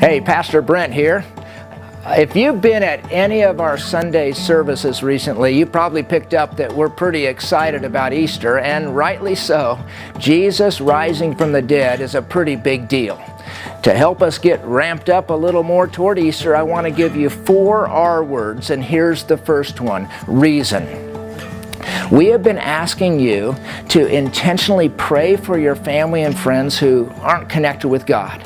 Hey, Pastor Brent here. If you've been at any of our Sunday services recently, you probably picked up that we're pretty excited about Easter, and rightly so. Jesus rising from the dead is a pretty big deal. To help us get ramped up a little more toward Easter, I want to give you 4R words, and here's the first one: reason. We have been asking you to intentionally pray for your family and friends who aren't connected with God,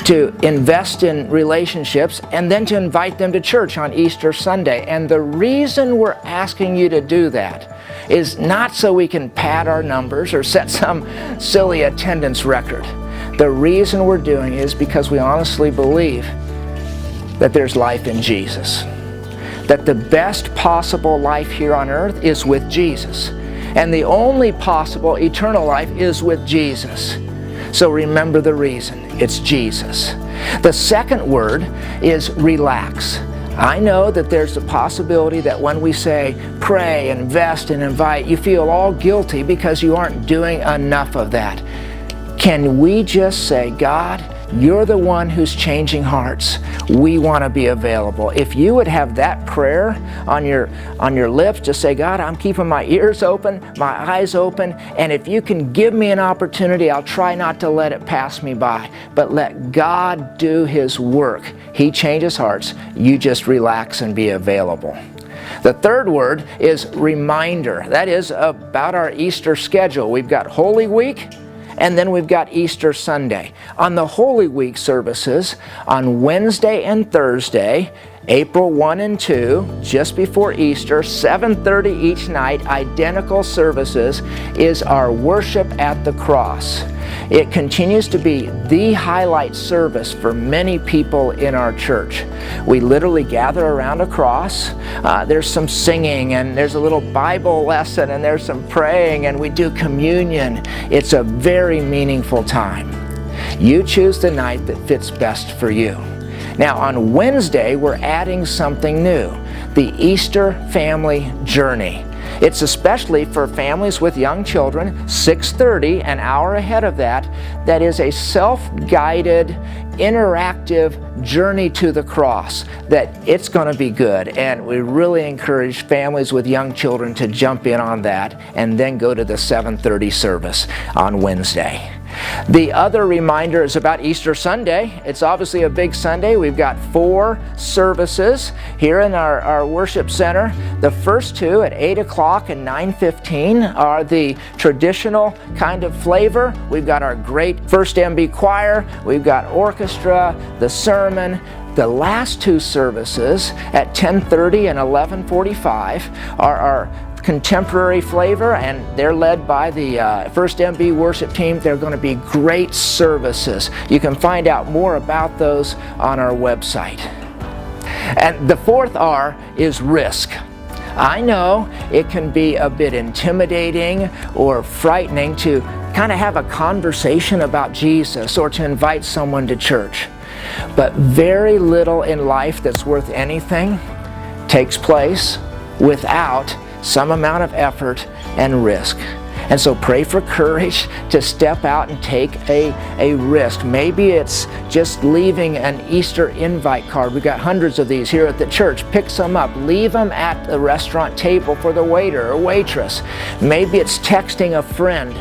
to invest in relationships, and then to invite them to church on Easter Sunday. And the reason we're asking you to do that is not so we can pad our numbers or set some silly attendance record. The reason we're doing it is because we honestly believe that there's life in Jesus, that the best possible life here on earth is with Jesus, and the only possible eternal life is with Jesus. So remember the reason. It's Jesus. The second word is relax. I know that there's a possibility that when we say pray, invest, and invite, you feel all guilty because you aren't doing enough of that. Can we just say, God, you're the one who's changing hearts. We want to be available. If you would have that prayer on your lips, just say, God, I'm keeping my ears open, my eyes open, and if you can give me an opportunity, I'll try not to let it pass me by. But let God do His work. He changes hearts. You just relax and be available. The third word is reminder. That is about our Easter schedule. We've got Holy Week, and then we've got Easter Sunday. On the Holy Week services, on Wednesday and Thursday, April 1 and 2, just before Easter, 7:30 each night, identical services, is our worship at the cross. It continues to be the highlight service for many people in our church. We literally gather around a cross. There's some singing, and there's a little Bible lesson, and there's some praying, and we do communion. It's a very meaningful time. You choose the night that fits best for you. Now, on Wednesday, we're adding something new: the Easter Family Journey. It's especially for families with young children, 6:30, an hour ahead of that. That is a self-guided, interactive journey to the cross. That it's going to be good, and we really encourage families with young children to jump in on that and then go to the 7:30 service on Wednesday. The other reminder is about Easter Sunday. It's obviously a big Sunday. We've got 4 services here in our worship center. The first 2 at 8 o'clock and 9:15 are the traditional kind of flavor. We've got our great First MB choir. We've got orchestra, the sermon. The last 2 services at 10:30 and 11:45 are our contemporary flavor, and they're led by the First MB worship team. They're going to be great services. You can find out more about those on our website. And the 4th R is risk. I know it can be a bit intimidating or frightening to kind of have a conversation about Jesus or to invite someone to church. But very little in life that's worth anything takes place without some amount of effort and risk. And so pray for courage to step out and take a risk. Maybe it's just leaving an Easter invite card. We've got hundreds of these here at the church. Pick some up. Leave them at the restaurant table for the waiter or waitress. Maybe it's texting a friend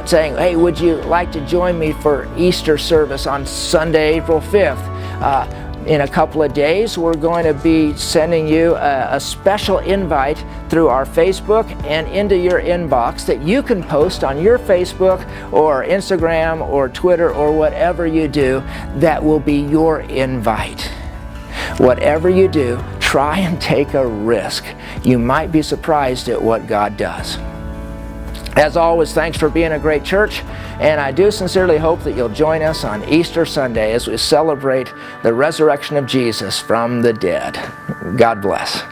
saying, hey, would you like to join me for Easter service on Sunday, April 5th? In a couple of days, we're going to be sending you a special invite through our Facebook and into your inbox that you can post on your Facebook or Instagram or Twitter or whatever you do. That will be your invite. Whatever you do, try and take a risk. You might be surprised at what God does. As always, thanks for being a great church, and I do sincerely hope that you'll join us on Easter Sunday as we celebrate the resurrection of Jesus from the dead. God bless.